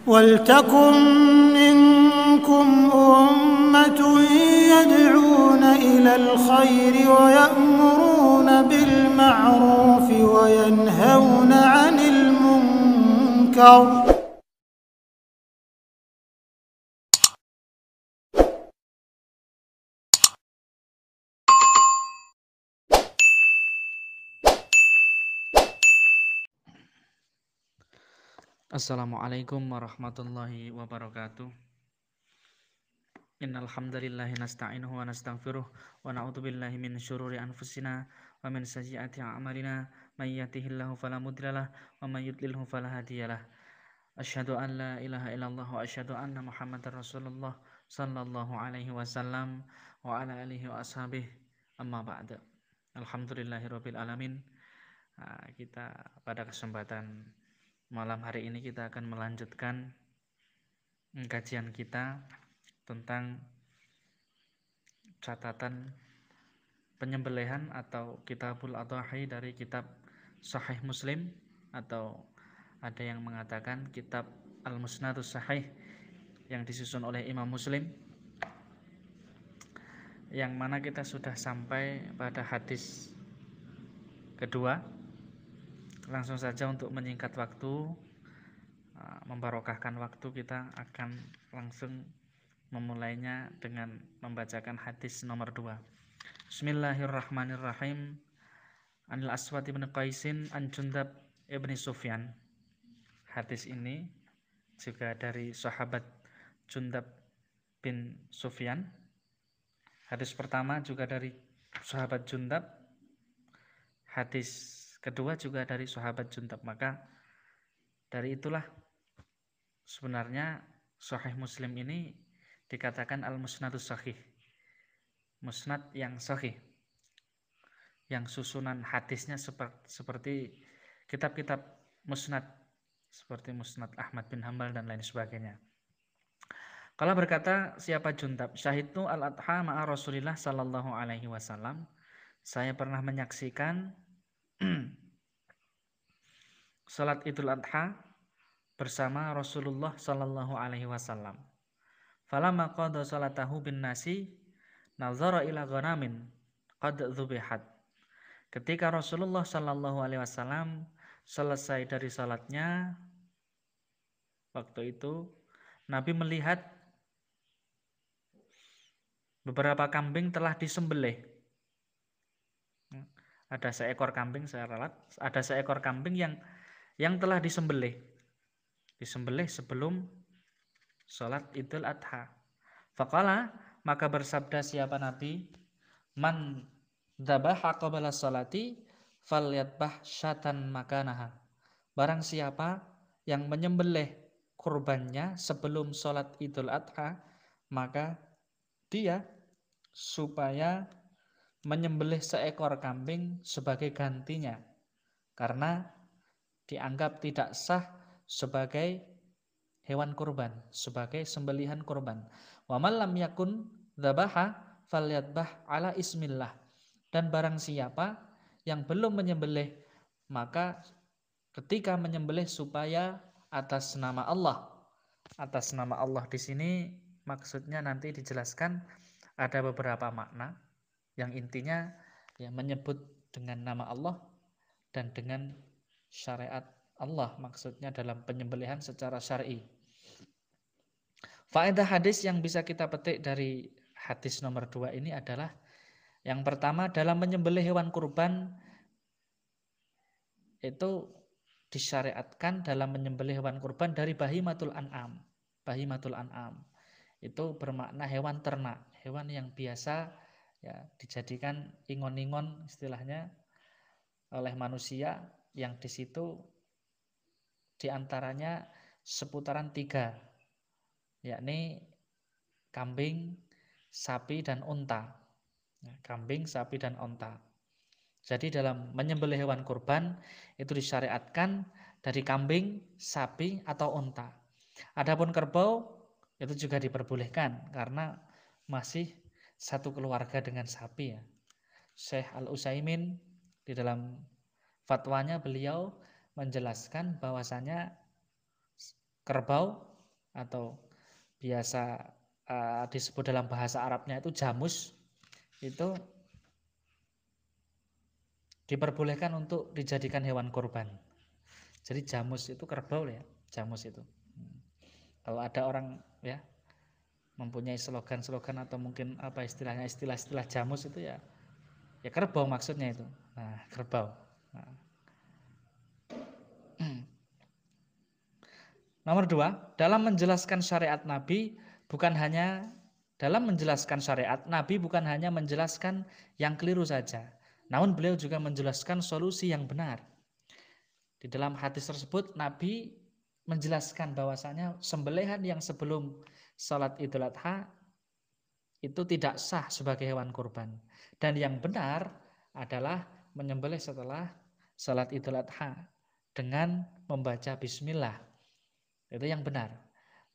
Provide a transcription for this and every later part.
ولتكن منكم أمة يدعون إلى الخير ويأمرون بالمعروف وينهون عن المنكر. Assalamualaikum warahmatullahi wabarakatuh. Innal hamdalillah nasta'inuhu wa nastaghfiruh wa na'udzu billahi min syururi anfusina wa min sayyiati a'malina may yahdihillahu fala mudhillalah wa may yudlilhu fala hadiyalah. Asyhadu an la ilaha illallah wa asyhadu anna Muhammadar Rasulullah sallallahu alaihi wasallam wa ala alihi wa ashabihi amma ba'da. Alhamdulillahirabbil alamin. Kita pada kesempatan malam hari ini kita akan melanjutkan kajian kita tentang catatan penyembelihan atau Kitabul Adhahi dari kitab Sahih Muslim, atau ada yang mengatakan kitab Al-Musnadus Sahih yang disusun oleh Imam Muslim, yang mana kita sudah sampai pada hadis kedua. Langsung saja untuk menyingkat waktu, membarokahkan waktu, kita akan langsung memulainya dengan membacakan hadis nomor 2. Bismillahirrahmanirrahim. Anil Aswad bin Qaisin an Jundab ibn Sufyan. Hadis ini juga dari sahabat Jundab bin Sufyan. Hadis pertama juga dari sahabat Jundab. Hadis kedua juga dari sahabat Jundab. Maka dari itulah sebenarnya Sahih Muslim ini dikatakan Al-Musnadus Sahih, musnad yang sahih, yang susunan hadisnya seperti kitab-kitab musnad seperti Musnad Ahmad bin Hambal dan lain sebagainya. Kalau berkata siapa Jundab, syahidtu al-adha ma'a Rasulillah sallallahu alaihi wasallam, saya pernah menyaksikan salat Idul Adha bersama Rasulullah sallallahu alaihi wasallam. Falamma qada salatahu bin nasi nazara ila ghanamin qad dzubihat. Ketika Rasulullah sallallahu alaihi wasallam selesai dari salatnya, waktu itu Nabi melihat beberapa kambing telah disembelih. Ada seekor kambing, saya ralat, ada seekor kambing yang telah disembelih sebelum salat Idul Adha. Faqala, maka bersabda siapa Nabi, man dzabaha qabla salati falyadbah syatan makanaha. Barang siapa yang menyembelih kurbannya sebelum salat Idul Adha, maka dia supaya menyembelih seekor kambing sebagai gantinya, karena dianggap tidak sah sebagai hewan kurban, sebagai sembelihan kurban. Wa man lam yakun dzabaha falyadbah ala ismillah. Dan barang siapa yang belum menyembelih, maka ketika menyembelih supaya atas nama Allah. Atas nama Allah di sini maksudnya nanti dijelaskan ada beberapa makna, yang intinya ya menyebut dengan nama Allah dan dengan syariat Allah, maksudnya dalam penyembelihan secara syar'i. Faedah hadis yang bisa kita petik dari hadis nomor 2 ini adalah, yang pertama, dalam menyembelih hewan kurban itu disyariatkan dalam menyembelih hewan kurban dari bahimatul an'am. Bahimatul an'am itu bermakna hewan ternak, hewan yang biasa ya dijadikan ingon-ingon istilahnya oleh manusia, yang di situ diantaranya seputaran 3, yakni kambing, sapi, dan unta. Kambing, sapi, dan unta. Jadi dalam menyembelih hewan kurban itu disyariatkan dari kambing, sapi, atau unta. Adapun kerbau itu juga diperbolehkan karena masih satu keluarga dengan sapi ya. Syekh Al-Utsaimin di dalam fatwanya beliau menjelaskan bahwasanya kerbau atau biasa disebut dalam bahasa Arabnya itu jamus, itu diperbolehkan untuk dijadikan hewan kurban. Jadi jamus itu kerbau ya, jamus itu. Kalau ada orang ya mempunyai slogan-slogan atau mungkin apa istilahnya, istilah-istilah jamus itu ya kerbau maksudnya itu. Nah, kerbau. Nah. Nomor 2, dalam menjelaskan syariat Nabi bukan hanya menjelaskan yang keliru saja, namun beliau juga menjelaskan solusi yang benar. Di dalam hadis tersebut Nabi menjelaskan bahwasanya sembelihan yang sebelum salat Idul Adha itu tidak sah sebagai hewan kurban, dan yang benar adalah menyembelih setelah salat Idul Adha dengan membaca bismillah. Itu yang benar.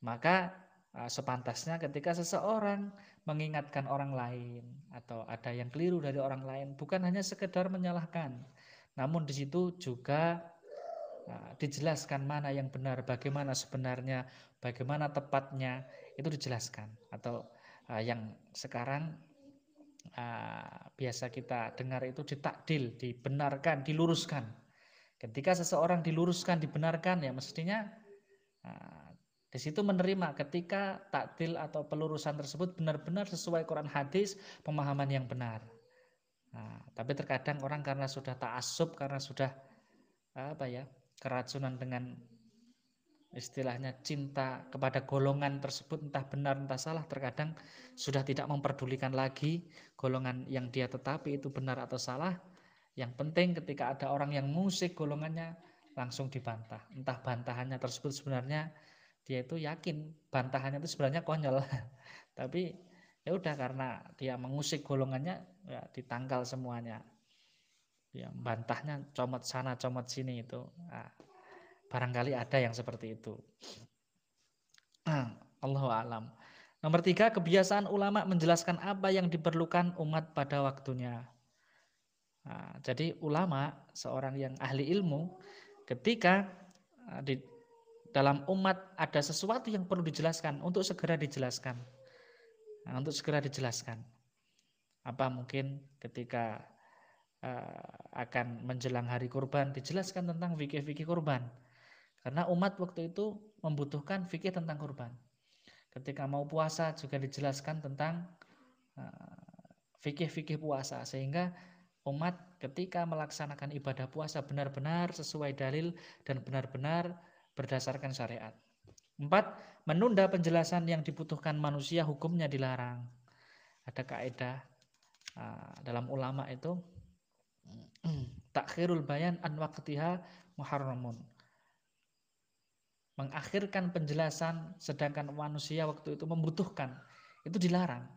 Maka sepantasnya ketika seseorang mengingatkan orang lain atau ada yang keliru dari orang lain, bukan hanya sekedar menyalahkan, namun di situ juga dijelaskan mana yang benar, bagaimana sebenarnya, bagaimana tepatnya, itu dijelaskan. Atau yang sekarang biasa kita dengar itu ditakdil, dibenarkan, diluruskan. Ketika seseorang diluruskan, dibenarkan, ya mestinya di situ menerima ketika takdil atau pelurusan tersebut benar-benar sesuai Quran hadis, pemahaman yang benar. Tapi terkadang orang karena sudah ta'assub, karena sudah keracunan dengan istilahnya cinta kepada golongan tersebut, entah benar entah salah, terkadang sudah tidak memperdulikan lagi golongan yang dia tetapi itu benar atau salah. Yang penting ketika ada orang yang musik golongannya, langsung dibantah. Entah bantahannya tersebut sebenarnya dia itu yakin bantahannya itu sebenarnya konyol, tapi ya udah karena dia mengusik golongannya, ya ditangkal semuanya. Ya bantahnya comot sana comot sini itu. Barangkali ada yang seperti itu. Allahu a'lam. Nomor 3, kebiasaan ulama menjelaskan apa yang diperlukan umat pada waktunya. Jadi ulama, seorang yang ahli ilmu, ketika di dalam umat ada sesuatu yang perlu dijelaskan, untuk segera dijelaskan. Apa mungkin ketika akan menjelang hari kurban, dijelaskan tentang fikih-fikih kurban. Karena umat waktu itu membutuhkan fikih tentang kurban. Ketika mau puasa juga dijelaskan tentang fikih-fikih puasa, sehingga umat ketika melaksanakan ibadah puasa benar-benar sesuai dalil dan benar-benar berdasarkan syariat. 4, menunda penjelasan yang dibutuhkan manusia hukumnya dilarang. Ada kaidah dalam ulama itu takhirul bayan an waqtiha muharramun. Mengakhirkan penjelasan sedangkan manusia waktu itu membutuhkan, itu dilarang.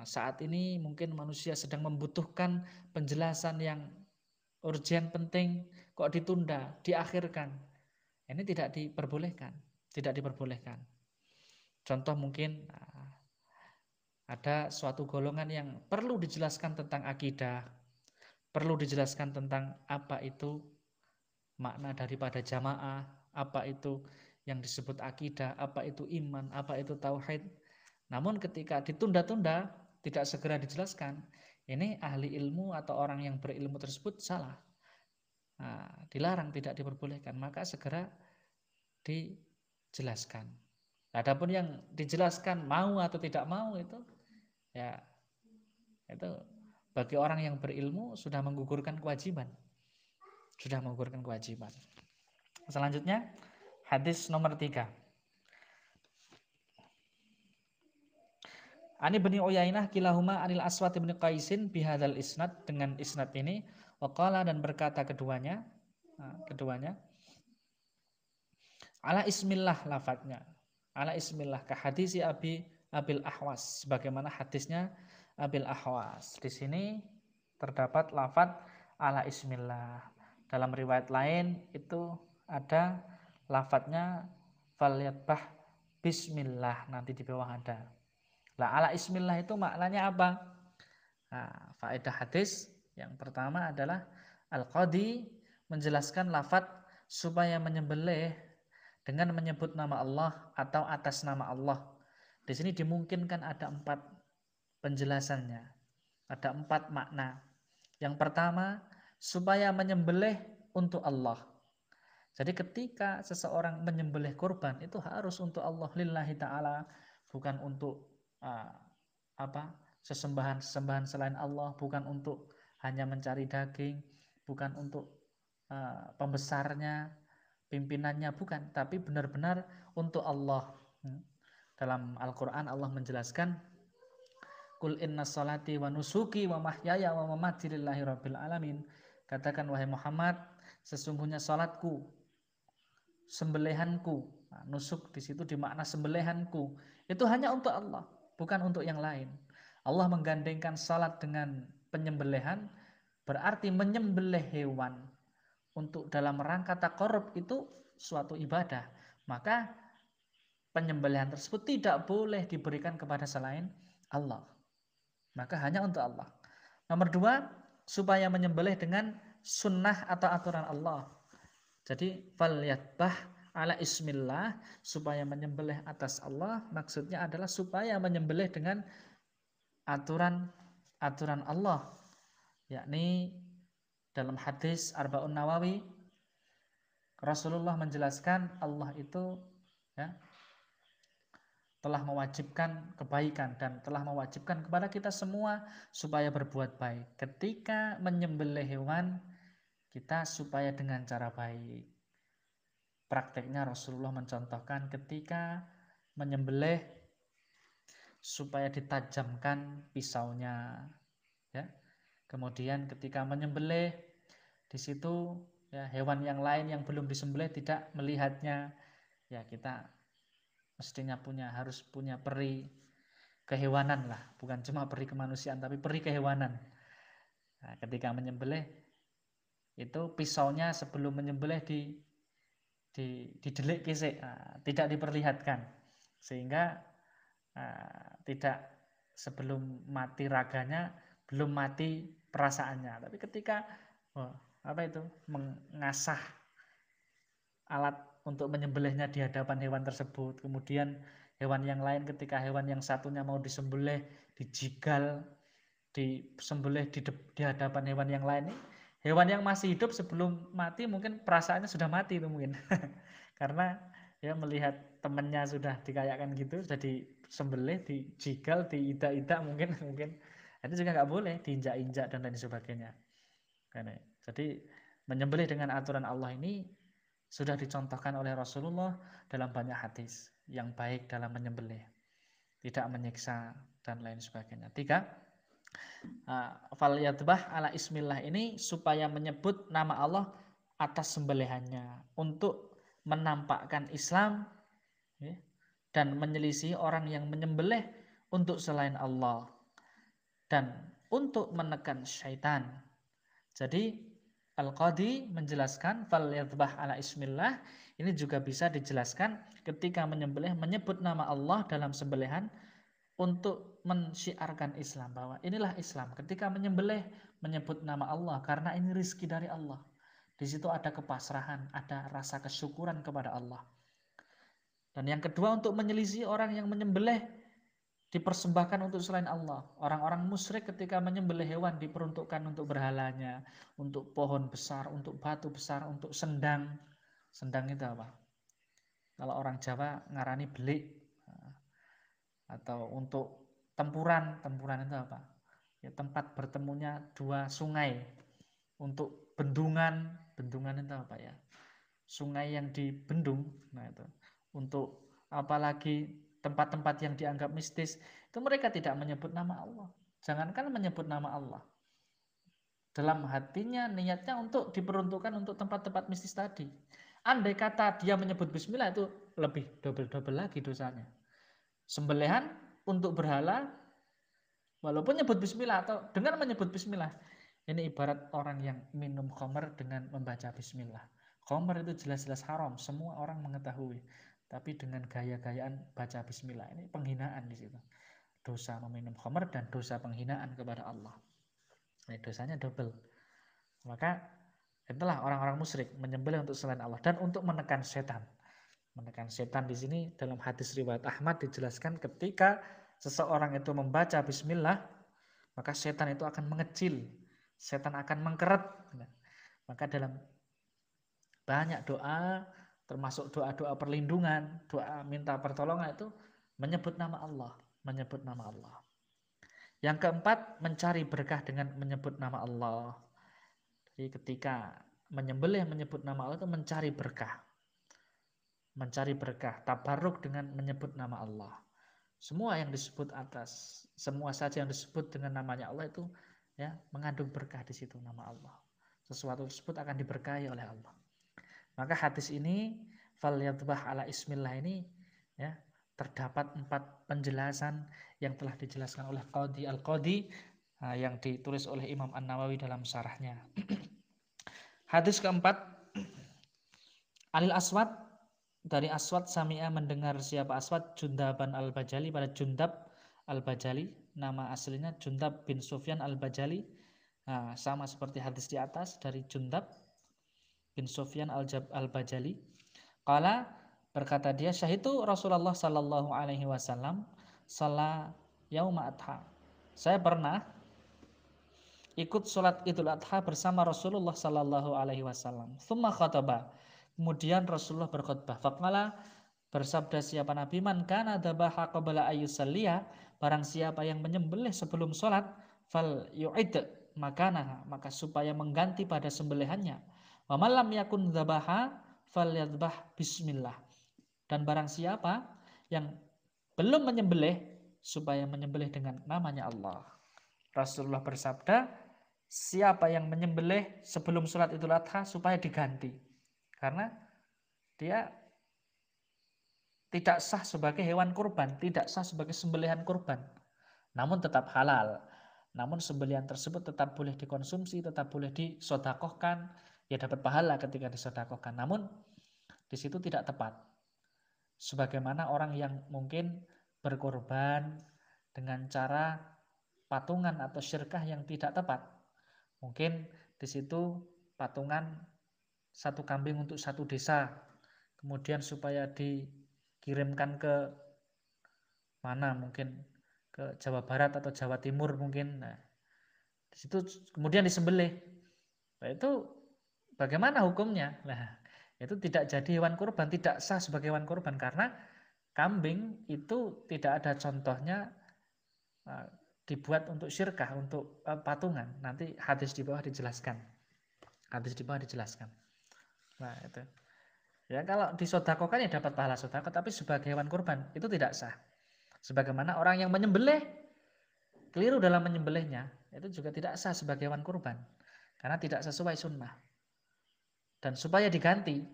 Saat ini mungkin manusia sedang membutuhkan penjelasan yang urgen, penting, kok ditunda, diakhirkan. Ini tidak diperbolehkan. Contoh mungkin ada suatu golongan yang perlu dijelaskan tentang akidah, perlu dijelaskan tentang apa itu makna daripada jamaah, apa itu yang disebut akidah, apa itu iman, apa itu tauhid. Namun ketika ditunda-tunda, tidak segera dijelaskan, ini ahli ilmu atau orang yang berilmu tersebut salah. Dilarang, tidak diperbolehkan, maka segera dijelaskan. Adapun yang dijelaskan mau atau tidak mau itu bagi orang yang berilmu sudah menggugurkan kewajiban. Selanjutnya hadis nomor 3. Ani bin Uyainah kilahuma anil Aswad bin Qaisin bihadzal isnad, dengan isnad ini, waqala, dan berkata keduanya ala ismillah, lafadznya ala ismillah, ka hadisi Abil Ahwas, sebagaimana hadisnya Abil Ahwas. Di sini terdapat lafadz ala ismillah. Dalam riwayat lain itu ada lafadznya falyatbah bismillah, nanti di bawah ada. Ala ismillah itu maknanya apa? Faedah hadis yang pertama adalah al-qadi menjelaskan lafadz supaya menyembelih dengan menyebut nama Allah atau atas nama Allah. Di sini dimungkinkan ada 4 penjelasannya. Ada 4 makna. Yang pertama, supaya menyembelih untuk Allah. Jadi ketika seseorang menyembelih kurban itu harus untuk Allah lillahi ta'ala, bukan untuk sesembahan selain Allah, bukan untuk hanya mencari daging, bukan untuk pembesarnya, pimpinannya, bukan, tapi benar-benar untuk Allah. Dalam Al-Quran Allah menjelaskan, Qul inna salati wa nusuki wa mahyaya wa mamati lillahi rabbil alamin. Katakan wahai Muhammad, sesungguhnya salatku, sembelihanku, nusuk di situ dimakna sembelihanku, itu hanya untuk Allah, bukan untuk yang lain. Allah menggandengkan salat dengan penyembelihan, berarti menyembelih hewan untuk dalam rangka taqarrub itu suatu ibadah. Maka penyembelihan tersebut tidak boleh diberikan kepada selain Allah. Maka hanya untuk Allah. Nomor 2, supaya menyembelih dengan sunnah atau aturan Allah. Jadi falyadbah ala ismillah, supaya menyembelih atas Allah, maksudnya adalah supaya menyembelih dengan aturan Allah. Yakni dalam hadis Arba'un Nawawi, Rasulullah menjelaskan Allah itu telah mewajibkan kebaikan dan telah mewajibkan kepada kita semua supaya berbuat baik. Ketika menyembelih hewan, kita supaya dengan cara baik. Prakteknya Rasulullah mencontohkan ketika menyembelih supaya ditajamkan pisaunya, ya. Kemudian ketika menyembelih di situ hewan yang lain yang belum disembelih tidak melihatnya, ya kita mestinya harus punya peri kehewanan lah, bukan cuma peri kemanusiaan tapi peri kehewanan. Nah, ketika menyembelih itu pisaunya sebelum menyembelih didelik kisik, tidak diperlihatkan, sehingga tidak sebelum mati raganya belum mati perasaannya. Tapi ketika mengasah alat untuk menyembelihnya di hadapan hewan tersebut, kemudian hewan yang lain ketika hewan yang satunya mau disembelih, dijigal, disembelih di hadapan hewan yang lain. Hewan yang masih hidup sebelum mati mungkin perasaannya sudah mati itu mungkin. Karena melihat temannya sudah dikayakkan gitu, sudah disembelih, dijigal, diidak-idak mungkin itu juga nggak boleh, diinjak-injak dan lain sebagainya. Jadi menyembelih dengan aturan Allah ini sudah dicontohkan oleh Rasulullah dalam banyak hadis yang baik dalam menyembelih, tidak menyiksa dan lain sebagainya. 3, falyadbah ala ismillah ini supaya menyebut nama Allah atas sembelihannya untuk menampakkan Islam dan menyelisih orang yang menyembelih untuk selain Allah dan untuk menekan syaitan. Jadi Al-Qadhi menjelaskan falyadbah ala ismillah ini juga bisa dijelaskan ketika menyembelih menyebut nama Allah dalam sembelihan untuk mensyiarkan Islam, bahwa inilah Islam. Ketika menyembelih menyebut nama Allah karena ini rizki dari Allah. Di situ ada kepasrahan, ada rasa kesyukuran kepada Allah. Dan yang kedua, untuk menyelisih orang yang menyembelih dipersembahkan untuk selain Allah. Orang-orang musyrik ketika menyembelih hewan diperuntukkan untuk berhalanya, untuk pohon besar, untuk batu besar, untuk sendang. Sendang itu apa? Kalau orang Jawa ngarani belik. Atau untuk tempuran itu apa? Ya, tempat bertemunya 2 sungai. Untuk bendungan itu apa ya? Sungai yang dibendung. Nah itu. Untuk apalagi tempat-tempat yang dianggap mistis, itu mereka tidak menyebut nama Allah. Jangankan menyebut nama Allah, dalam hatinya niatnya untuk diperuntukkan untuk tempat-tempat mistis tadi. Andai kata dia menyebut bismillah, itu lebih double lagi dosanya. Sembelihan untuk berhala walaupun nyebut bismillah atau dengan menyebut bismillah, ini ibarat orang yang minum khamr dengan membaca bismillah. Khamr itu jelas-jelas haram, semua orang mengetahui. Tapi dengan gaya-gayaan baca bismillah, ini penghinaan di situ. Dosa meminum khamr dan dosa penghinaan kepada Allah. Ini dosanya double. Maka itulah orang-orang musyrik menyembelih untuk selain Allah dan untuk menekan setan. Menekan setan di sini dalam hadis riwayat Ahmad dijelaskan ketika seseorang itu membaca bismillah, maka setan itu akan mengecil, setan akan mengkeret. Maka dalam banyak doa, termasuk doa-doa perlindungan, doa minta pertolongan itu menyebut nama Allah, menyebut nama Allah. Yang keempat, mencari berkah dengan menyebut nama Allah. Jadi ketika menyembelih menyebut nama Allah itu mencari berkah. Mencari berkah, tabarruk dengan menyebut nama Allah. Semua yang disebut atas, semua saja yang disebut dengan namanya Allah itu ya mengandung berkah di situ nama Allah. Sesuatu tersebut akan diberkahi oleh Allah. Maka hadis ini falyadbah ala ismillah ini ya terdapat 4 penjelasan yang telah dijelaskan oleh Qadhi Al-Qadhi yang ditulis oleh Imam An-Nawawi dalam syarahnya. Hadis keempat, Anil Aswad, dari Aswad sami'a mendengar siapa Aswad Jundaban Al-Bajali, pada Jundab Al-Bajali, nama aslinya Jundab bin Sufyan Al-Bajali. Nah, sama seperti hadis di atas dari Jundab bin Sufyan Al-Bajali. Qala, berkata dia, syahidu Rasulullah sallallahu alaihi wasallam salat yauma adha. Saya pernah ikut salat Idul Adha bersama Rasulullah sallallahu alaihi wasallam. Tsumma khataba. Kemudian Rasulullah berkhutbah. Faqala, bersabda siapa Nabi, man kana dhabaha qabla ayyusalliya, barang siapa yang menyembelih sebelum salat, fal yu'id makanaha, maka supaya mengganti pada sembelihannya. Wa man lam yakun dhabaha falyadbah bismillah. Dan barang siapa yang belum menyembelih, supaya menyembelih dengan namanya Allah. Rasulullah bersabda, siapa yang menyembelih sebelum sholat Idul Adha supaya diganti. Karena dia tidak sah sebagai hewan kurban, tidak sah sebagai sembelihan kurban. Namun tetap halal. Namun sembelihan tersebut tetap boleh dikonsumsi, tetap boleh disodakohkan, ya dapat pahala ketika disodakohkan. Namun di situ tidak tepat. Sebagaimana orang yang mungkin berkorban dengan cara patungan atau syirkah yang tidak tepat. Mungkin di situ patungan satu kambing untuk satu desa, kemudian supaya dikirimkan ke mana, mungkin ke Jawa Barat atau Jawa Timur mungkin. Nah, di situ kemudian disembelih. Nah, itu bagaimana hukumnya? Nah, itu tidak jadi hewan kurban, tidak sah sebagai hewan kurban karena kambing itu tidak ada contohnya dibuat untuk syirkah, untuk patungan. Nanti hadis di bawah dijelaskan. Hadis di bawah dijelaskan. Nah, itu. Ya kalau disodakokan ya dapat pahala sodako, tapi sebagai hewan kurban itu tidak sah. Sebagaimana orang yang menyembelih keliru dalam menyembelihnya, itu juga tidak sah sebagai hewan kurban karena tidak sesuai sunnah. Dan supaya diganti,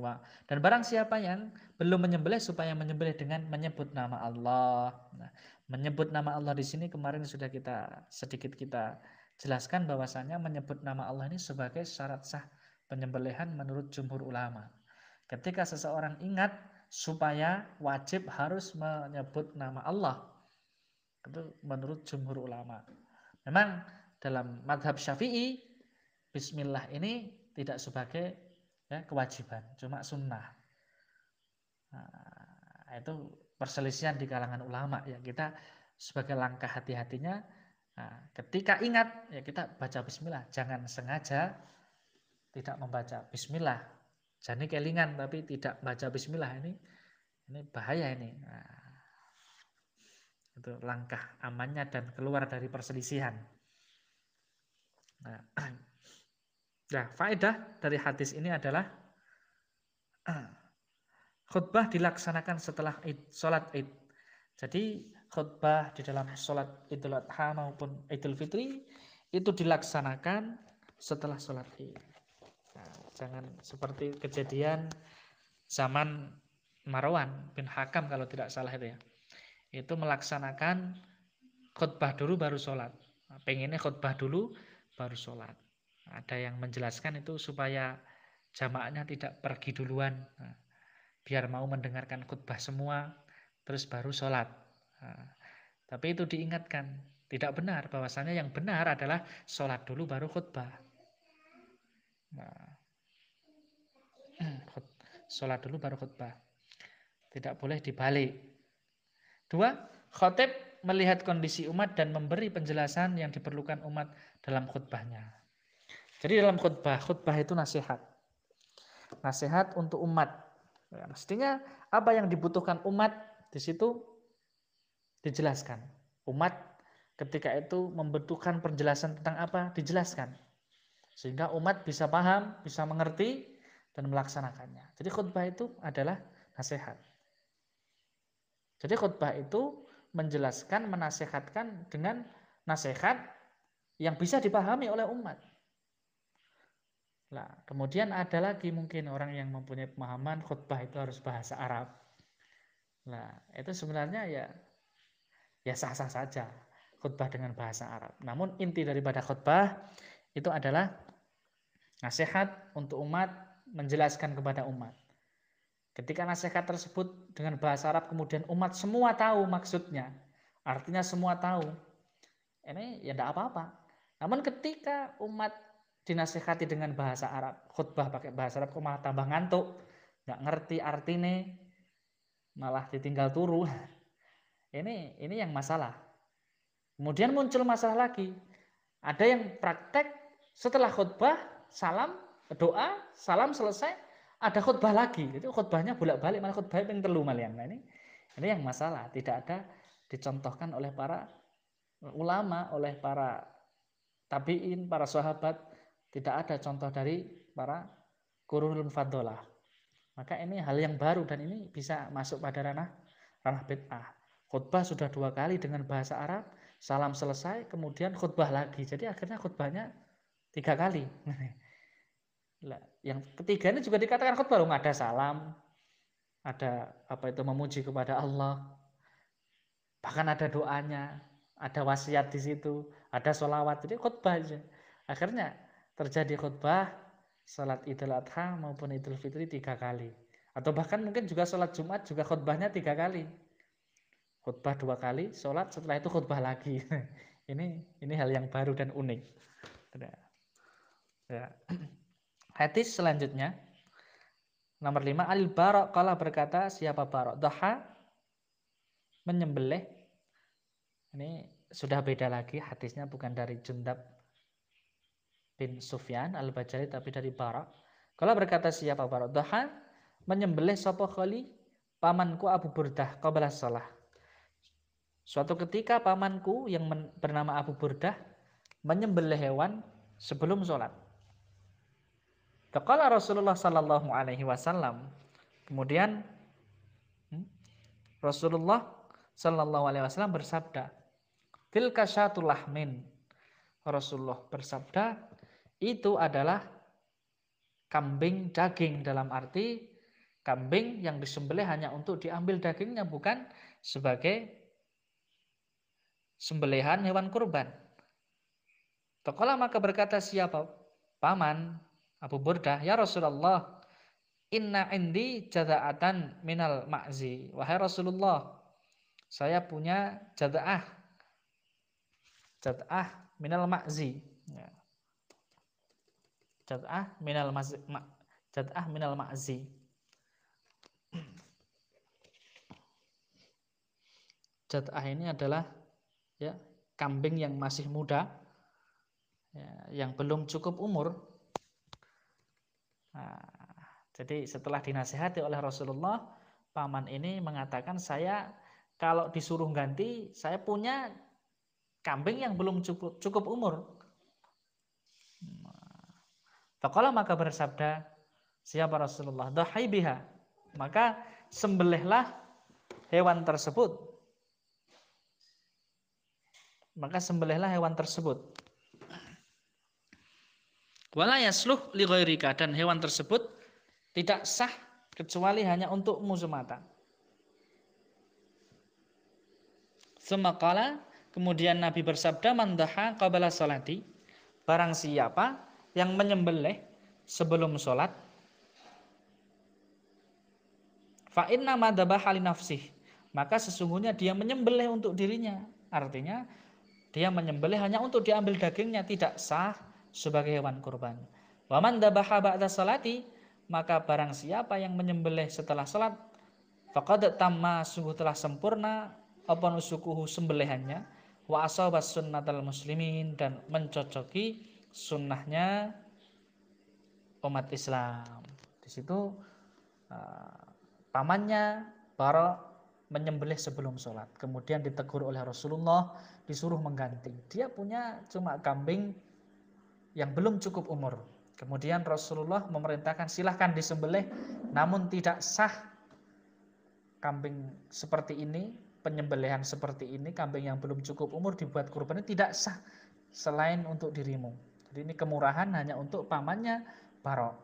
Wah. Dan barang siapa yang belum menyembelih, supaya menyembelih dengan menyebut nama Allah. Nah, menyebut nama Allah di sini kemarin sudah sedikit kita jelaskan bahwasanya menyebut nama Allah ini sebagai syarat sah penyembelihan menurut jumhur ulama. Ketika seseorang ingat, supaya wajib harus menyebut nama Allah. Itu menurut jumhur ulama. Memang dalam mazhab Syafi'i, bismillah ini tidak sebagai kewajiban, cuma sunnah. Nah, itu perselisihan di kalangan ulama ya. Kita sebagai langkah hati-hatinya, ketika ingat ya kita baca bismillah, jangan sengaja tidak membaca bismillah. Jadi kelingan tapi tidak baca bismillah, ini bahaya ini. Nah, itu langkah amannya dan keluar dari perselisihan. Nah, faedah dari hadis ini adalah khutbah dilaksanakan setelah sholat Id. Jadi khutbah di dalam sholat Idul Adha maupun Idul Fitri itu dilaksanakan setelah sholat Id. Nah, jangan seperti kejadian zaman Marwan bin Hakam kalau tidak salah itu ya. Itu melaksanakan khutbah dulu baru sholat. Nah, pengennya khutbah dulu baru sholat. Ada yang menjelaskan itu supaya jamaahnya tidak pergi duluan, biar mau mendengarkan khutbah semua terus baru sholat. Tapi itu diingatkan, tidak benar, bahwasanya yang benar adalah sholat dulu baru khutbah. sholat dulu baru khutbah. Tidak boleh dibalik. 2, khatib melihat kondisi umat dan memberi penjelasan yang diperlukan umat dalam khutbahnya. Jadi dalam khutbah itu nasihat. Nasihat untuk umat. Ya, mestinya apa yang dibutuhkan umat di situ dijelaskan. Umat ketika itu membutuhkan penjelasan tentang apa, dijelaskan. Sehingga umat bisa paham, bisa mengerti, dan melaksanakannya. Jadi khutbah itu adalah nasihat. Jadi khutbah itu menjelaskan, menasihatkan dengan nasihat yang bisa dipahami oleh umat. Nah, kemudian ada lagi mungkin orang yang mempunyai pemahaman khutbah itu harus bahasa Arab. Nah, itu sebenarnya ya sah-sah saja khutbah dengan bahasa Arab. Namun inti daripada khutbah itu adalah nasihat untuk umat, menjelaskan kepada umat. Ketika nasihat tersebut dengan bahasa Arab kemudian umat semua tahu maksudnya, artinya semua tahu, ini ya tidak apa-apa. Namun ketika umat dinasihati dengan bahasa Arab, khutbah pakai bahasa Arab kok malah tambah ngantuk, nggak ngerti artinya, malah ditinggal turu. Ini yang masalah. Kemudian muncul masalah lagi. Ada yang praktek setelah khutbah, salam, doa, salam selesai, ada khutbah lagi. Itu khutbahnya bolak-balik, malah khutbahnya pengen telu malian. Nah, ini yang masalah. Tidak ada dicontohkan oleh para ulama, oleh para tabi'in, para sahabat. Tidak ada contoh dari para qurunul mufaddalah. Maka ini hal yang baru dan ini bisa masuk pada ranah bid'ah. Khutbah sudah 2 kali dengan bahasa Arab, salam selesai, kemudian khutbah lagi. Jadi akhirnya khutbahnya 3 kali. Yang ketiga ini juga dikatakan khutbah, ada salam, ada memuji kepada Allah, bahkan ada doanya, ada wasiat di situ, ada sholawat. Jadi khutbah aja. Akhirnya terjadi khutbah salat Idul Adha maupun Idul Fitri 3 kali. Atau bahkan mungkin juga sholat Jumat juga khutbahnya 3 kali. Khutbah 2 kali, sholat, setelah itu khutbah lagi. Ini hal yang baru dan unik. Ya. Hadis selanjutnya nomor 5, Al-Bara' qala berkata, siapa Bara'? Dhaha menyembelih. Ini sudah beda lagi hadisnya, bukan dari Jundab bin Sufyan Al-Bajali tapi dari Bara'. Qala berkata siapa Bara'? Dhaha menyembelih sapa khali pamanku Abu Burdah qabla shalah. Suatu ketika pamanku yang bernama Abu Burdah menyembelih hewan sebelum sholat. Faqala Rasulullah sallallahu alaihi wasallam. Kemudian Rasulullah sallallahu alaihi wasallam bersabda, tilka syatul lahmin. Rasulullah bersabda, itu adalah kambing daging, dalam arti kambing yang disembelih hanya untuk diambil dagingnya, bukan sebagai sembelihan hewan kurban. Faqala maka berkata siapa paman Abu Burdah, ya Rasulullah, inna indi jada'atan minal ma'zi. Wahai Rasulullah, saya punya jada'ah minal ma'zi. Ya. Jada'ah minal ma'zi. Jada'ah ini adalah kambing yang masih muda, yang belum cukup umur. Nah, jadi setelah dinasihati oleh Rasulullah, paman ini mengatakan, saya kalau disuruh ganti, saya punya kambing yang belum cukup umur. Faqala maka bersabda siapa Rasulullah, dhahai biha, maka sembelihlah hewan tersebut. Wala yasluh li ghairika, dan hewan tersebut tidak sah kecuali hanya untukmu semata. Semakala, kemudian Nabi bersabda, man dhaha qabla sholati, barang siapa yang menyembelih sebelum sholat, fa inna ma dhabaha li nafsih, maka sesungguhnya dia menyembelih untuk dirinya. Artinya dia menyembelih hanya untuk diambil dagingnya, tidak sah sebagai hewan kurban. Wa man dhabaha ba'da sholati, maka barang siapa yang menyembelih setelah salat, faqad tamma, sungguh telah sempurna apa nusukuhu sembelihannya, wa asabas sunnatal muslimin, dan mencocoki sunnahnya umat Islam. Di situ pamannya Bara menyembelih sebelum sholat, kemudian ditegur oleh Rasulullah, disuruh mengganti. Dia punya cuma kambing yang belum cukup umur. Kemudian Rasulullah memerintahkan silahkan disembelih, namun tidak sah kambing seperti ini, penyembelihan seperti ini, kambing yang belum cukup umur dibuat kurban, ini tidak sah selain untuk dirimu. Jadi ini kemurahan hanya untuk pamannya Bara.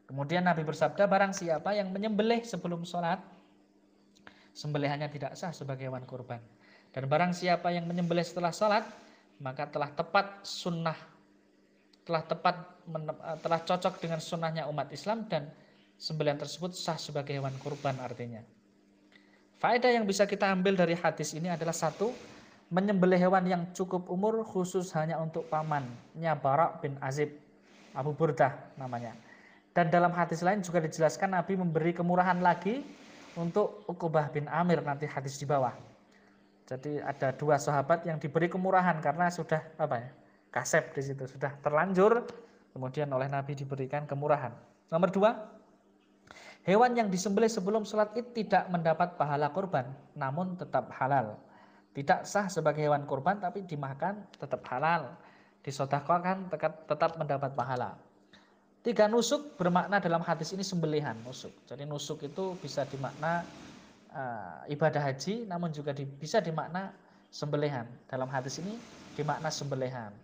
Kemudian Nabi bersabda, barang siapa yang menyembelih sebelum sholat, sembelihannya tidak sah sebagai hewan kurban. Dan barang siapa yang menyembelih setelah sholat, maka telah tepat sunnah, telah cocok dengan sunnahnya umat Islam, dan sembelihan tersebut sah sebagai hewan kurban artinya. Faedah yang bisa kita ambil dari hadis ini adalah satu, menyembelih hewan yang cukup umur khusus hanya untuk pamannya Bara bin Azib, Abu Burdah namanya. Dan dalam hadis lain juga dijelaskan Nabi memberi kemurahan lagi untuk Uqbah bin Amir, nanti hadis di bawah. Jadi ada dua sahabat yang diberi kemurahan karena sudah kasep di situ, sudah terlanjur, kemudian oleh Nabi diberikan kemurahan. Nomor dua, hewan yang disembelih sebelum sholat Id tidak mendapat pahala kurban, namun tetap halal. Tidak sah sebagai hewan kurban, tapi dimakan tetap halal, disedekahkan tetap mendapat pahala. 3, nusuk bermakna dalam hadis ini sembelihan, nusuk. Jadi nusuk itu bisa dimakna ibadah haji, namun juga bisa dimakna sembelihan. Dalam hadis ini dimakna sembelihan.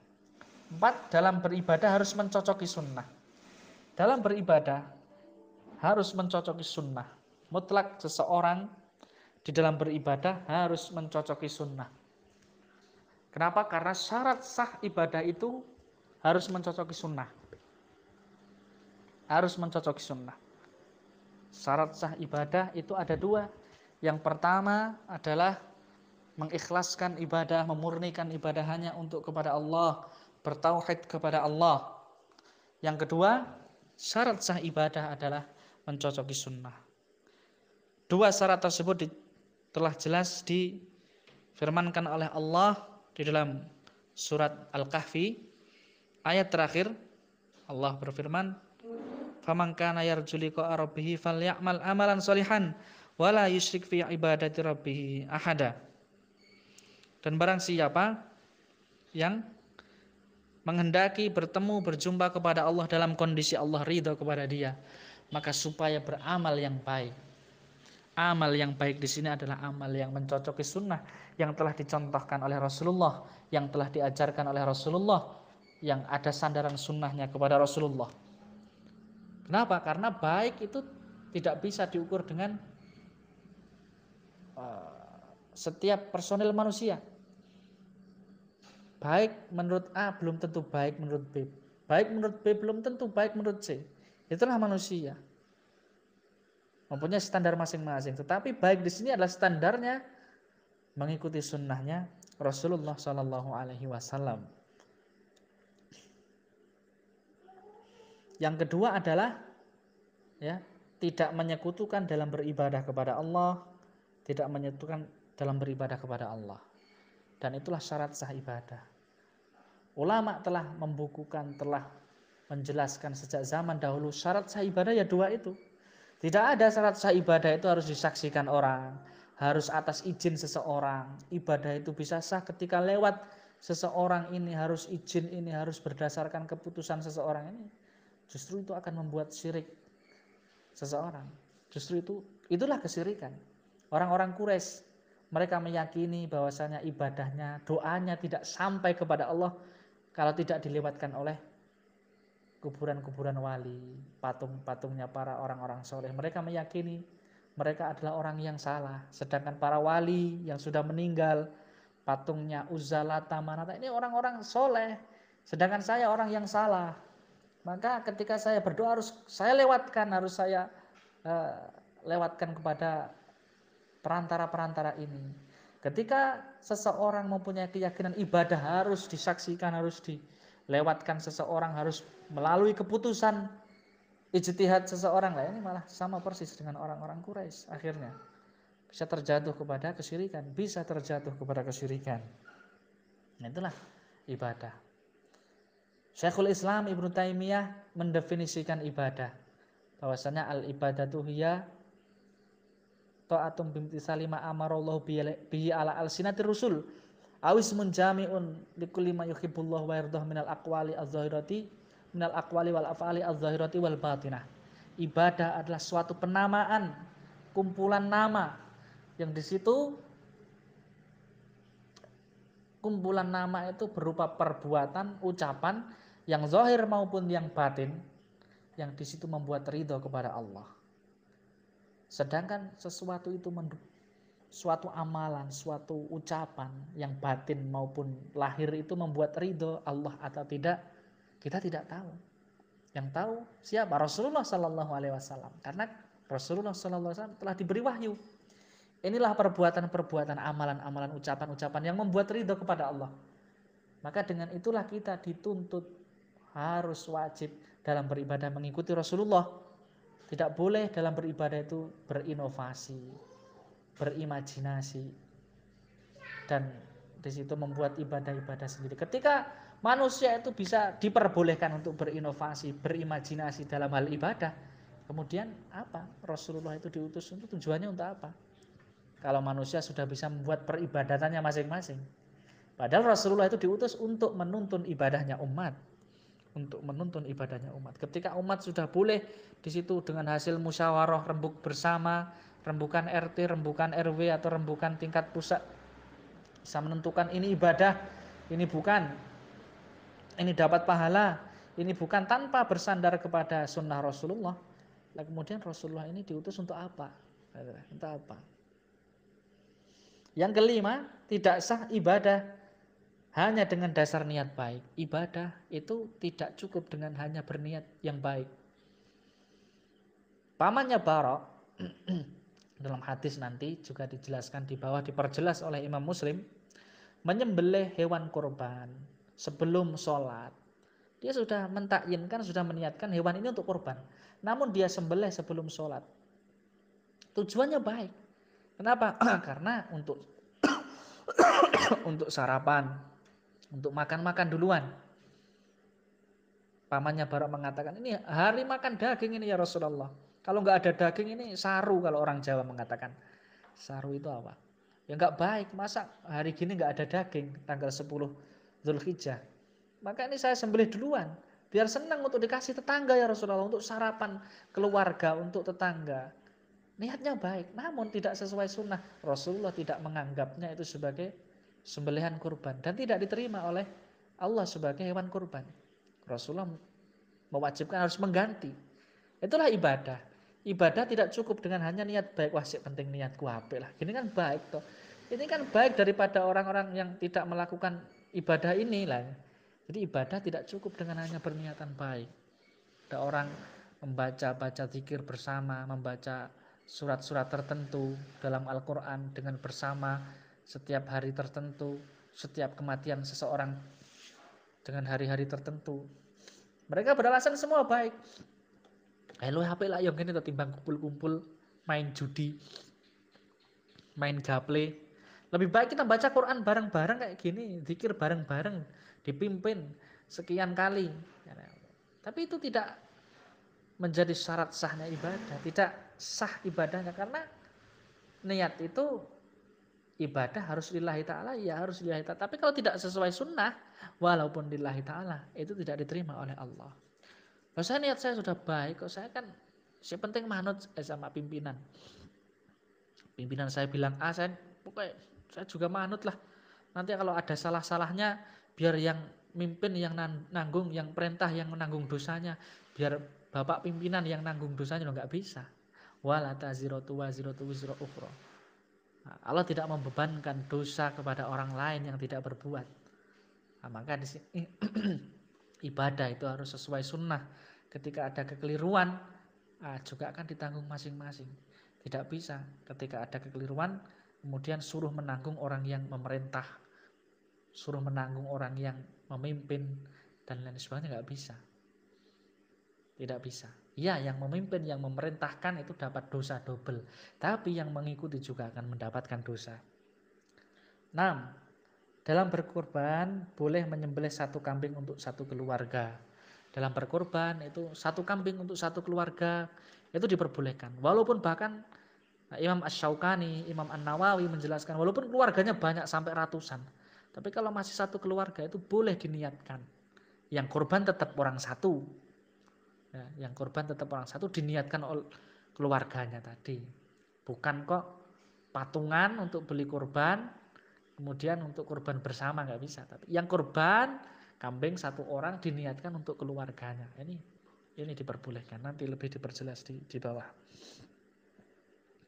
4, dalam beribadah harus mencocoki sunnah. Dalam beribadah harus mencocoki sunnah. Mutlak seseorang di dalam beribadah harus mencocoki sunnah. Kenapa? Karena syarat sah ibadah itu harus mencocoki sunnah. Harus mencocoki sunnah. Syarat sah ibadah itu ada 2. Yang pertama adalah mengikhlaskan ibadah, memurnikan ibadah hanya untuk kepada Allah, bertauhid kepada Allah. Yang kedua, syarat sah ibadah adalah mencocoki sunnah. 2 syarat tersebut telah jelas difirmankan oleh Allah di dalam surat Al-Kahfi ayat terakhir. Allah berfirman, faman kana yarju liqa'a rabbih falyamal amalan sholihan wala yusyrik fi ibadati rabbih ahada. Dan barang siapa yang menghendaki berjumpa kepada Allah dalam kondisi Allah ridha kepada dia, maka supaya beramal yang baik. Amal yang baik di sini adalah amal yang mencocoki sunnah yang telah dicontohkan oleh Rasulullah, yang telah diajarkan oleh Rasulullah, yang ada sandaran sunnahnya kepada Rasulullah. Kenapa? Karena baik itu tidak bisa diukur dengan setiap personil manusia. Baik menurut A belum tentu baik menurut B. Baik menurut B belum tentu baik menurut C. Itulah manusia. Mempunyai standar masing-masing. Tetapi baik di sini adalah standarnya mengikuti sunnahnya Rasulullah SAW. Yang kedua adalah tidak menyekutukan dalam beribadah kepada Allah, tidak menyekutukan dalam beribadah kepada Allah. Dan itulah syarat sah ibadah. Ulama telah membukukan, telah menjelaskan sejak zaman dahulu syarat sah ibadah ya 2 itu. Tidak ada syarat sah ibadah itu harus disaksikan orang, harus atas izin seseorang. Ibadah itu bisa sah ketika lewat seseorang ini, harus izin ini, harus berdasarkan keputusan seseorang ini. Justru itu akan membuat syirik seseorang. Justru itulah kesyirikan. Orang-orang Quraisy, mereka meyakini bahwasanya ibadahnya, doanya tidak sampai kepada Allah kalau tidak dilewatkan oleh kuburan-kuburan wali, patung-patungnya para orang-orang soleh. Mereka meyakini mereka adalah orang yang salah. Sedangkan para wali yang sudah meninggal, patungnya Uzza, Lata, Manata, ini orang-orang soleh. Sedangkan saya orang yang salah. Maka ketika saya berdoa harus saya lewatkan kepada perantara-perantara ini. Ketika seseorang mempunyai keyakinan ibadah harus disaksikan, harus dilewatkan seseorang, harus melalui keputusan ijtihad seseorang lah, ini malah sama persis dengan orang-orang Quraisy akhirnya. Bisa terjatuh kepada kesyirikan, bisa terjatuh kepada kesyirikan. Nah, itulah ibadah. Syekhul Islam Ibnu Taimiyah mendefinisikan ibadah bahwasanya al ibadatu hiya ta'atum bimtisali ma amarallahu bihi ala alsinati rusul awis munjami'un likulli ma yuhibbullah wa yardah minal aqwali az-zahirati minal aqwali wal af'ali az-zahirati wal batinah. Ibadah adalah suatu penamaan, kumpulan nama yang di situ kumpulan nama itu berupa perbuatan, ucapan yang zahir maupun yang batin, yang di situ membuat ridho kepada Allah. Sedangkan sesuatu itu suatu amalan, suatu ucapan yang batin maupun lahir itu membuat ridho Allah atau tidak, kita tidak tahu. Yang tahu siapa? Rasulullah Sallallahu Alaihi Wasallam. Karena Rasulullah Sallallahu Alaihi Wasallam telah diberi wahyu. Inilah perbuatan-perbuatan, amalan-amalan, ucapan-ucapan yang membuat ridho kepada Allah. Maka dengan itulah kita dituntut harus wajib dalam beribadah mengikuti Rasulullah. Tidak boleh dalam beribadah itu berinovasi, berimajinasi, dan di situ membuat ibadah-ibadah sendiri. Ketika manusia itu bisa diperbolehkan untuk berinovasi, berimajinasi dalam hal ibadah, kemudian apa? Rasulullah itu diutus untuk tujuannya untuk apa? Kalau manusia sudah bisa membuat peribadatannya masing-masing. Padahal Rasulullah itu diutus untuk menuntun ibadahnya umat. Untuk menuntun ibadahnya umat. Ketika umat sudah boleh di situ dengan hasil musyawarah rembuk bersama, rembukan RT, rembukan RW atau rembukan tingkat pusat bisa menentukan ini ibadah, ini bukan, ini dapat pahala, ini bukan, tanpa bersandar kepada sunnah Rasulullah. Nah, kemudian Rasulullah ini diutus untuk apa? Untuk apa? Yang kelima, tidak sah ibadah hanya dengan dasar niat baik. Ibadah itu tidak cukup dengan hanya berniat yang baik. Pamannya Bara' dalam hadis nanti juga dijelaskan di bawah, diperjelas oleh Imam Muslim, menyembelih hewan kurban sebelum sholat. Dia sudah mentakyinkan, sudah meniatkan hewan ini untuk kurban. Namun dia sembelih sebelum sholat. Tujuannya baik. Kenapa? Karena untuk untuk sarapan, untuk makan-makan duluan. Pamannya Bara' mengatakan, ini hari makan daging ini ya Rasulullah. Kalau nggak ada daging ini saru, kalau orang Jawa mengatakan. Saru itu apa? Ya nggak baik, masa hari gini nggak ada daging tanggal 10 Dzulhijjah. Maka ini saya sembelih duluan, biar senang untuk dikasih tetangga ya Rasulullah, untuk sarapan keluarga, untuk tetangga. Niatnya baik, namun tidak sesuai sunnah. Rasulullah tidak menganggapnya itu sebagai sembelihan kurban dan tidak diterima oleh Allah sebagai hewan kurban. Rasulullah mewajibkan harus mengganti. Itulah ibadah. Ibadah tidak cukup dengan hanya niat baik. Wah, sih penting niatku apik lah. Ini kan baik toh. Ini kan baik daripada orang-orang yang tidak melakukan ibadah ini lah. Jadi ibadah tidak cukup dengan hanya berniatan baik. Ada orang membaca zikir bersama, membaca surat-surat tertentu dalam Al-Quran dengan bersama setiap hari tertentu, setiap kematian seseorang dengan hari-hari tertentu. Mereka beralasan semua baik. Lu HP lah yang ini timbang kumpul-kumpul main judi, main gaple. Lebih baik kita baca Quran bareng-bareng kayak gini, zikir bareng-bareng, dipimpin sekian kali. Tapi itu tidak menjadi syarat sahnya ibadah, tidak sah ibadahnya, karena niat itu ibadah harus lillahi ta'ala, ya harus lillahi ta'ala. Tapi kalau tidak sesuai sunnah, walaupun lillahi ta'ala, itu tidak diterima oleh Allah. Kalau saya niat saya sudah baik, kok saya kan yang penting manut sama pimpinan. Pimpinan saya bilang A, saya pokoknya saya juga manut lah. Nanti kalau ada salah-salahnya, biar yang mimpin yang nanggung, yang perintah yang menanggung dosanya, biar bapak pimpinan yang nanggung dosanya. Loh, nggak bisa. Wala taziratu waziratu wizra ukhra. Allah tidak membebankan dosa kepada orang lain yang tidak berbuat. Nah, maka di sini ibadah itu harus sesuai sunnah. Ketika ada kekeliruan, juga akan ditanggung masing-masing. Tidak bisa ketika ada kekeliruan kemudian suruh menanggung orang yang memerintah, suruh menanggung orang yang memimpin dan lain sebagainya. Nggak bisa, tidak bisa. Ya, yang memimpin, yang memerintahkan itu dapat dosa double. Tapi yang mengikuti juga akan mendapatkan dosa. 6. Dalam berkurban boleh menyembelih satu kambing untuk satu keluarga. Dalam berkurban itu satu kambing untuk satu keluarga itu diperbolehkan. Walaupun bahkan Imam Asy-Syaukani, Imam An-Nawawi menjelaskan walaupun keluarganya banyak sampai ratusan. Tapi kalau masih satu keluarga itu boleh diniatkan. Yang korban tetap orang satu. Ya, yang korban tetap orang satu diniatkan oleh keluarganya tadi. Bukan kok patungan untuk beli korban, kemudian untuk korban bersama, nggak bisa. Tapi yang korban kambing satu orang diniatkan untuk keluarganya. Ini diperbolehkan. Nanti lebih diperjelas di bawah.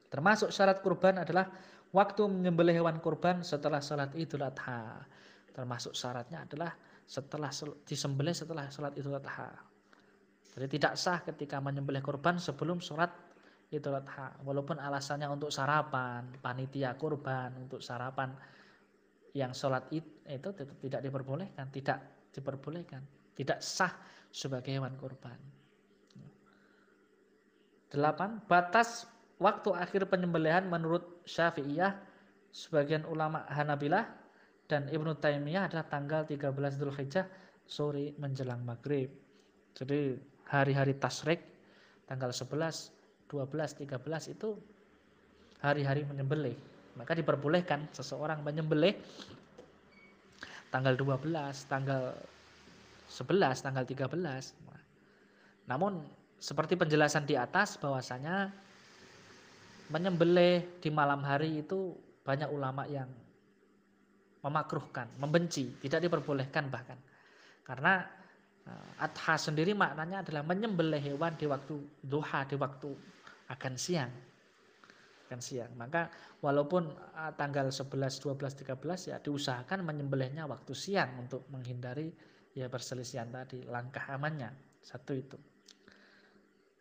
Termasuk syarat kurban adalah waktu menyembelih hewan kurban setelah salat Idul Adha. Termasuk syaratnya adalah setelah disembelih setelah salat Idul Adha. Jadi tidak sah ketika menyembelih kurban sebelum salat Idul Adha. Walaupun alasannya untuk sarapan, panitia kurban untuk sarapan, yang sholat id itu tidak diperbolehkan, tidak sah sebagai hewan kurban. 8. Batas waktu akhir penyembelihan menurut Syafi'iyah, sebagian ulama Hanabilah dan Ibnu Taimiyah adalah tanggal 13 Dzulhijjah sore menjelang maghrib. Jadi hari-hari tasyrik tanggal 11, 12, 13 itu hari-hari menyembelih. Maka diperbolehkan seseorang menyembelih tanggal 12, tanggal 11, tanggal 13. Namun seperti penjelasan di atas bahwasanya menyembelih di malam hari itu banyak ulama yang memakruhkan, membenci, tidak diperbolehkan bahkan. Karena adha sendiri maknanya adalah menyembelih hewan di waktu duha, di waktu akan siang. Maka walaupun tanggal 11, 12, 13 ya diusahakan menyembelihnya waktu siang untuk menghindari ya perselisihan tadi, langkah amannya. Satu itu.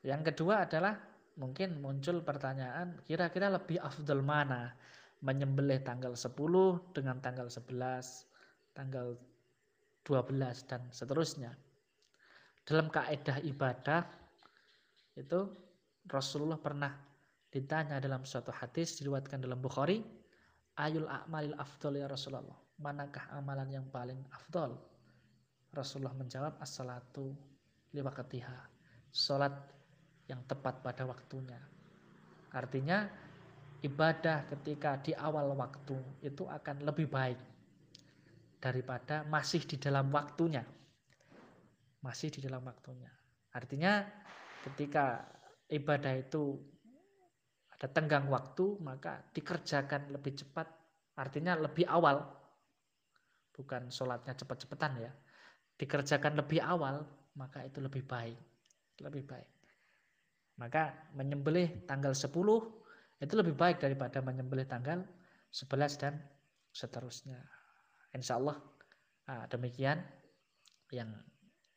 Yang kedua adalah mungkin muncul pertanyaan, kira-kira lebih afdal mana? Menyembelih tanggal 10 dengan tanggal 11, tanggal 12 dan seterusnya. Dalam kaidah ibadah itu Rasulullah pernah ditanya dalam suatu hadis diriwayatkan dalam Bukhari, ayul a'malil afdal ya Rasulullah, manakah amalan yang paling afdal? Rasulullah menjawab, as-salatu liwaqtiha, salat yang tepat pada waktunya. Artinya ibadah ketika di awal waktu itu akan lebih baik daripada masih di dalam waktunya. Artinya ketika ibadah itu ada tenggang waktu, maka dikerjakan lebih cepat, artinya lebih awal. Bukan sholatnya cepat-cepatan ya. Dikerjakan lebih awal, maka itu lebih baik. Maka menyembelih tanggal 10 itu lebih baik daripada menyembelih tanggal 11 dan seterusnya. Insya Allah demikian yang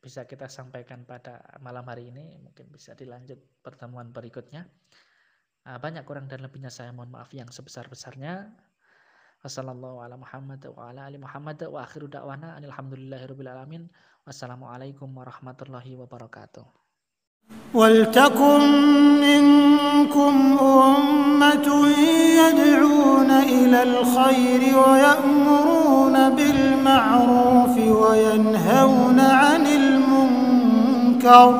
bisa kita sampaikan pada malam hari ini. Mungkin bisa dilanjut pertemuan berikutnya. Banyak kurang dan lebihnya saya mohon maaf yang sebesar-besarnya. Wassallallahu ala Muhammad wa ala ali Muhammad wa akhiru da'wana alhamdulillahirabbil alamin. Wassalamualaikum warahmatullahi wabarakatuh. ولتكن منكم أمة يدعون إلى الخير ويأمرون بالمعروف وينهون عن المنكر